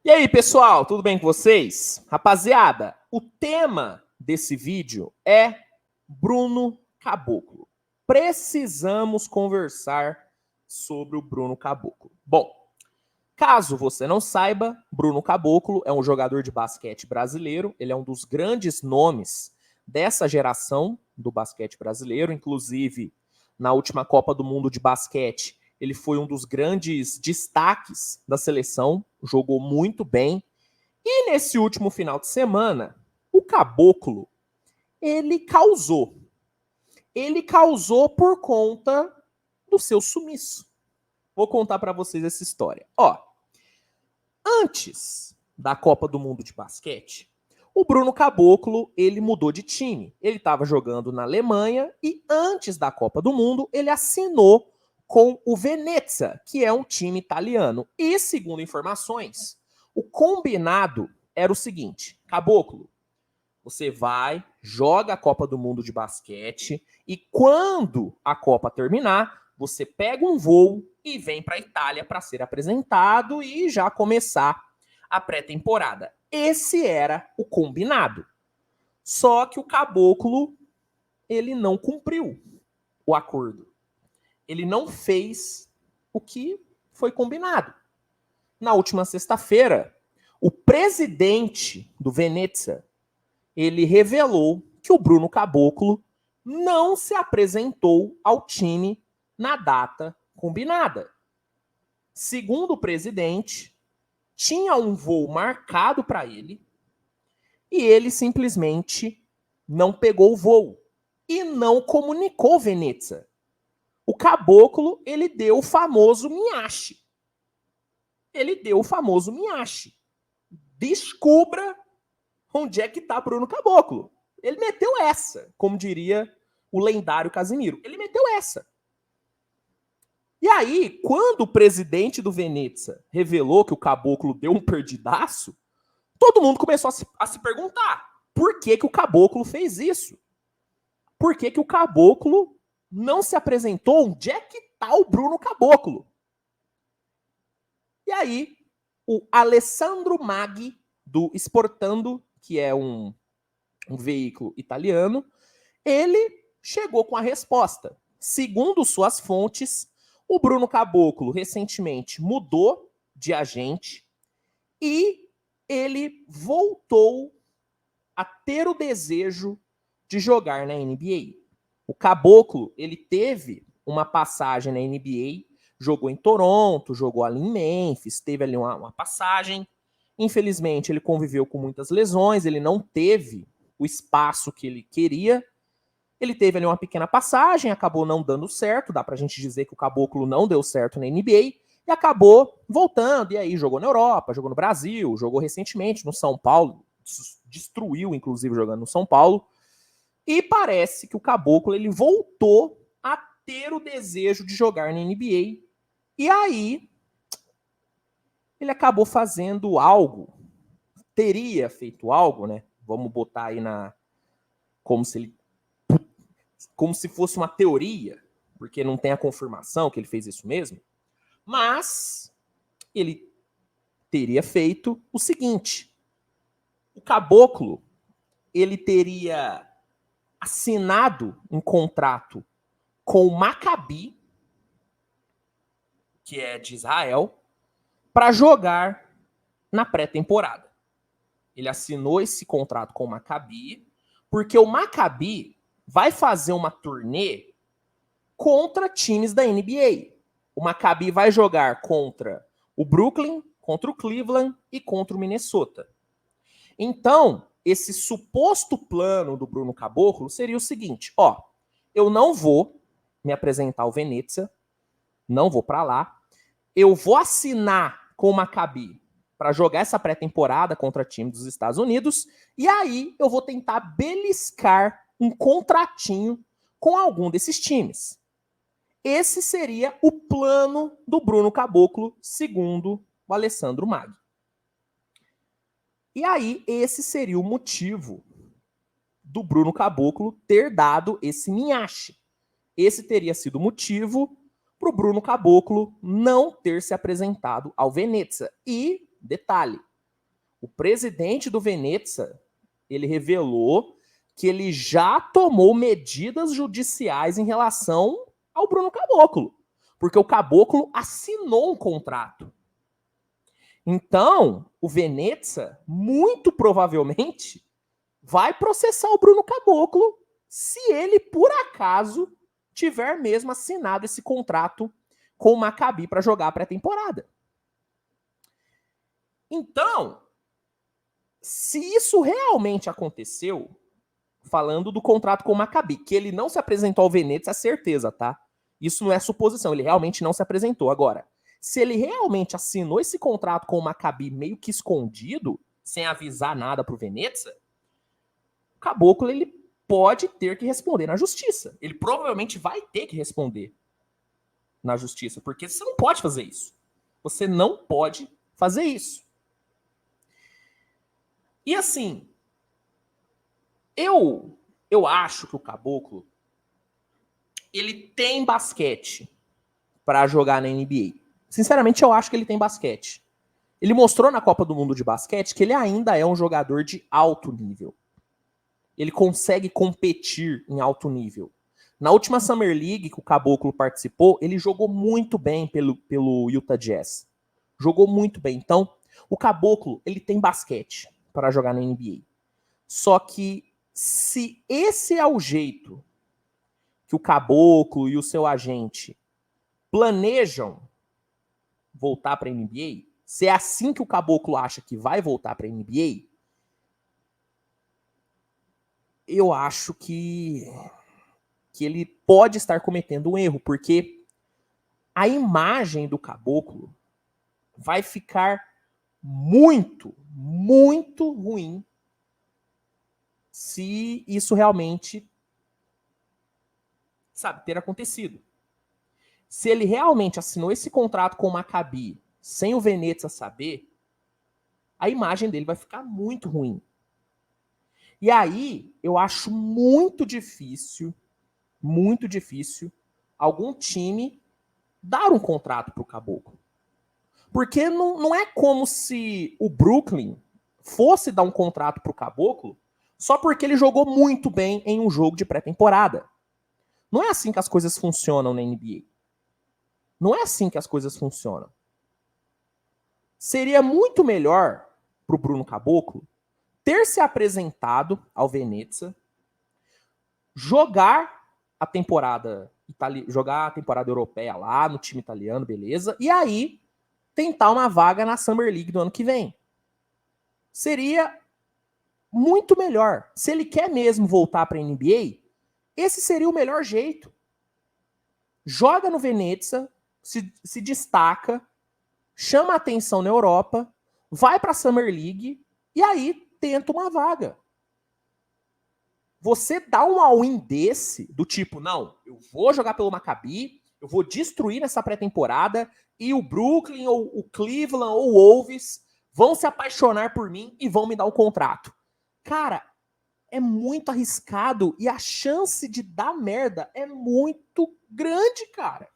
E aí, pessoal, tudo bem com vocês? Rapaziada, o tema desse vídeo é Bruno Caboclo. Precisamos conversar sobre o Bruno Caboclo. Bom, caso você não saiba, Bruno Caboclo é um jogador de basquete brasileiro, ele é um dos grandes nomes dessa geração do basquete brasileiro, inclusive na última Copa do Mundo de basquete, ele foi um dos grandes destaques da seleção, jogou muito bem. E nesse último final de semana, o Caboclo, ele causou. Ele causou por conta do seu sumiço. Vou contar para vocês essa história. Ó, antes da Copa do Mundo de basquete, o Bruno Caboclo, ele mudou de time. Ele estava jogando na Alemanha e antes da Copa do Mundo, ele assinou com o Venezia, que é um time italiano. E, segundo informações, o combinado era o seguinte: Caboclo, você vai, joga a Copa do Mundo de basquete e quando a Copa terminar, você pega um voo e vem para a Itália para ser apresentado e já começar a pré-temporada. Esse era o combinado. Só que o Caboclo, ele não cumpriu o acordo. Ele não fez o que foi combinado. Na última sexta-feira, o presidente do Venezia, ele revelou que o Bruno Caboclo não se apresentou ao time na data combinada. Segundo o presidente, tinha um voo marcado para ele e ele simplesmente não pegou o voo e não comunicou Venezia. O Caboclo, ele deu o famoso minhache. Ele deu o famoso minhache. Descubra onde é que tá Bruno Caboclo. Ele meteu essa, como diria o lendário Casimiro. Ele meteu essa. E aí, quando o presidente do Venezia revelou que o Caboclo deu um perdidaço, todo mundo começou a se perguntar por que o Caboclo fez isso? Por que o Caboclo não se apresentou? Onde é que tá o Bruno Caboclo? E aí, o Alessandro Maggi, do Sportando, que é um veículo italiano, ele chegou com a resposta. Segundo suas fontes, o Bruno Caboclo recentemente mudou de agente e ele voltou a ter o desejo de jogar na NBA. O Caboclo, ele teve uma passagem na NBA, jogou em Toronto, jogou ali em Memphis, teve ali uma passagem. Infelizmente, ele conviveu com muitas lesões, ele não teve o espaço que ele queria. Ele teve ali uma pequena passagem, acabou não dando certo, dá pra gente dizer que o Caboclo não deu certo na NBA, e acabou voltando, e aí jogou na Europa, jogou no Brasil, jogou recentemente no São Paulo, destruiu, inclusive, jogando no São Paulo. E parece que o Caboclo ele voltou a ter o desejo de jogar na NBA. E aí ele acabou fazendo algo, teria feito algo, né? Vamos botar aí como se fosse uma teoria, porque não tem a confirmação que ele fez isso mesmo. Mas ele teria feito o seguinte: o Caboclo ele teria assinado um contrato com o Maccabi, que é de Israel, para jogar na pré-temporada. Ele assinou esse contrato com o Maccabi, porque o Maccabi vai fazer uma turnê contra times da NBA. O Maccabi vai jogar contra o Brooklyn, contra o Cleveland e contra o Minnesota. Então, esse suposto plano do Bruno Caboclo seria o seguinte: ó, eu não vou me apresentar ao Venezia, não vou para lá, eu vou assinar com o Maccabi para jogar essa pré-temporada contra time dos Estados Unidos, e aí eu vou tentar beliscar um contratinho com algum desses times. Esse seria o plano do Bruno Caboclo, segundo o Alessandro Maggi. E aí, esse seria o motivo do Bruno Caboclo ter dado esse minhache. Esse teria sido o motivo para o Bruno Caboclo não ter se apresentado ao Venezia. E, detalhe, O presidente do Venezia, ele revelou que ele já tomou medidas judiciais em relação ao Bruno Caboclo, porque o Caboclo assinou um contrato. Então, o Venezia, muito provavelmente, vai processar o Bruno Caboclo se ele, por acaso, tiver mesmo assinado esse contrato com o Maccabi para jogar a pré-temporada. Então, se isso realmente aconteceu, falando do contrato com o Maccabi, que ele não se apresentou ao Venezia, é certeza, tá? Isso não é suposição, ele realmente não se apresentou. Agora, se ele realmente assinou esse contrato com o Maccabi meio que escondido, sem avisar nada pro Venezia, o Caboclo, ele pode ter que responder na justiça. Ele provavelmente vai ter que responder na justiça, porque você não pode fazer isso. Você não pode fazer isso. E assim, eu acho que o Caboclo, ele tem basquete para jogar na NBA. Sinceramente, eu acho que ele tem basquete. Ele mostrou na Copa do Mundo de basquete que ele ainda é um jogador de alto nível. Ele consegue competir em alto nível. Na última Summer League que o Caboclo participou, ele jogou muito bem pelo Utah Jazz. Jogou muito bem. Então, o Caboclo, ele tem basquete para jogar na NBA. Só que se esse é o jeito que o Caboclo e o seu agente planejam voltar para a NBA, se é assim que o Caboclo acha que vai voltar para a NBA, eu acho que ele pode estar cometendo um erro, porque a imagem do Caboclo vai ficar muito, muito ruim se isso realmente, sabe, ter acontecido. Se ele realmente assinou esse contrato com o Maccabi sem o Venezia saber, a imagem dele vai ficar muito ruim. E aí, eu acho muito difícil algum time dar um contrato pro Caboclo. Porque não é como se o Brooklyn fosse dar um contrato pro Caboclo só porque ele jogou muito bem em um jogo de pré-temporada. Não é assim que as coisas funcionam na NBA. Não é assim que as coisas funcionam. Seria muito melhor pro Bruno Caboclo ter se apresentado ao Venezia, jogar a temporada europeia lá no time italiano, beleza? E aí tentar uma vaga na Summer League do ano que vem. Seria muito melhor. Se ele quer mesmo voltar para a NBA, esse seria o melhor jeito. Joga no Venezia, se destaca, chama a atenção na Europa, vai para a Summer League e aí tenta uma vaga. Você dá um all-in desse, do tipo, não, eu vou jogar pelo Maccabi, eu vou destruir nessa pré-temporada e o Brooklyn, ou o Cleveland, ou o Wolves vão se apaixonar por mim e vão me dar um contrato. Cara, é muito arriscado e a chance de dar merda é muito grande, cara.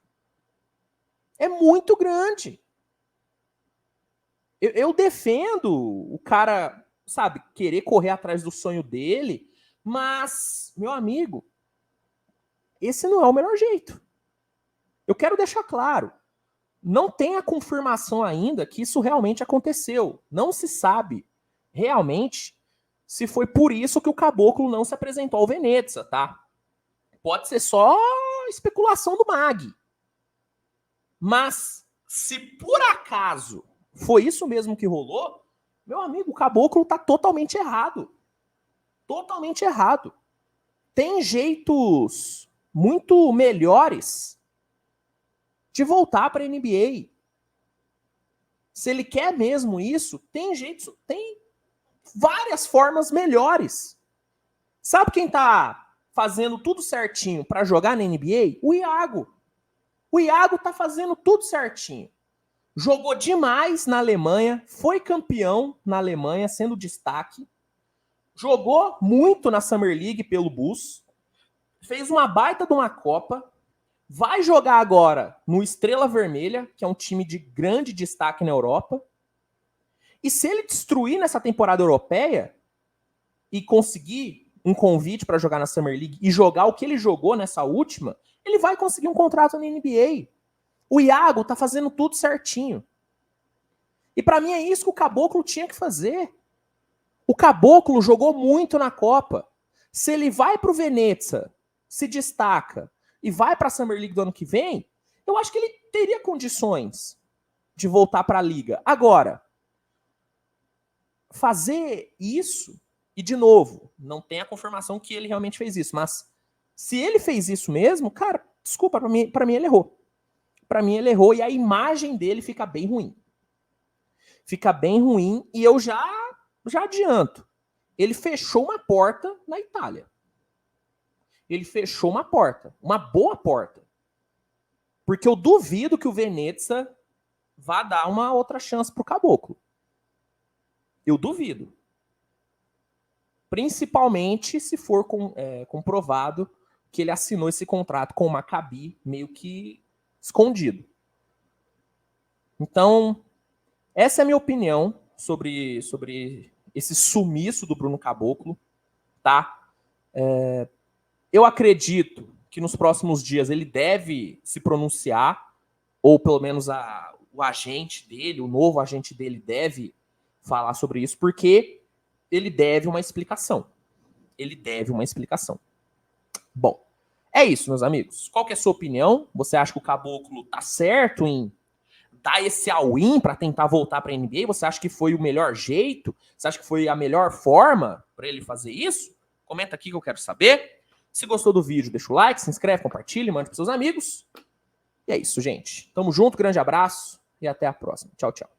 É muito grande. Eu defendo o cara, sabe, querer correr atrás do sonho dele, mas, meu amigo, esse não é o melhor jeito. Eu quero deixar claro, não tem a confirmação ainda que isso realmente aconteceu. Não se sabe realmente se foi por isso que o Caboclo não se apresentou ao Venezia, tá? Pode ser só especulação do Mag. Mas, se por acaso foi isso mesmo que rolou, meu amigo, o Caboclo tá totalmente errado. Totalmente errado. Tem jeitos muito melhores de voltar para a NBA. Se ele quer mesmo isso, tem jeitos, tem várias formas melhores. Sabe quem tá fazendo tudo certinho para jogar na NBA? O Iago. O Iago tá fazendo tudo certinho. Jogou demais na Alemanha, foi campeão na Alemanha, sendo destaque. Jogou muito na Summer League pelo Bulls. Fez uma baita de uma Copa. Vai jogar agora no Estrela Vermelha, que é um time de grande destaque na Europa. E se ele destruir nessa temporada europeia e conseguir um convite para jogar na Summer League e jogar o que ele jogou nessa última, ele vai conseguir um contrato na NBA. O Iago tá fazendo tudo certinho. E para mim é isso que o Caboclo tinha que fazer. O Caboclo jogou muito na Copa. Se ele vai pro Venezia, se destaca e vai para a Summer League do ano que vem, eu acho que ele teria condições de voltar para a liga. Agora, fazer isso, e de novo, não tem a confirmação que ele realmente fez isso, mas se ele fez isso mesmo, cara, desculpa, para mim ele errou. Para mim ele errou e a imagem dele fica bem ruim. Fica bem ruim e eu já adianto. Ele fechou uma porta na Itália. Ele fechou uma porta, uma boa porta. Porque eu duvido que o Venezia vá dar uma outra chance pro Caboclo. Eu duvido. Principalmente se for comprovado que ele assinou esse contrato com o Maccabi meio que escondido. Então, essa é a minha opinião sobre esse sumiço do Bruno Caboclo, tá? Eu acredito que nos próximos dias ele deve se pronunciar, ou pelo menos o agente dele, o novo agente dele deve falar sobre isso, porque ele deve uma explicação. Ele deve uma explicação. Bom, é isso, meus amigos. Qual que é a sua opinião? Você acha que o Caboclo tá certo em dar esse all-in para tentar voltar para a NBA? Você acha que foi o melhor jeito? Você acha que foi a melhor forma para ele fazer isso? Comenta aqui que eu quero saber. Se gostou do vídeo, deixa o like, se inscreve, compartilha, mande para seus amigos. E é isso, gente. Tamo junto, grande abraço e até a próxima. Tchau, tchau.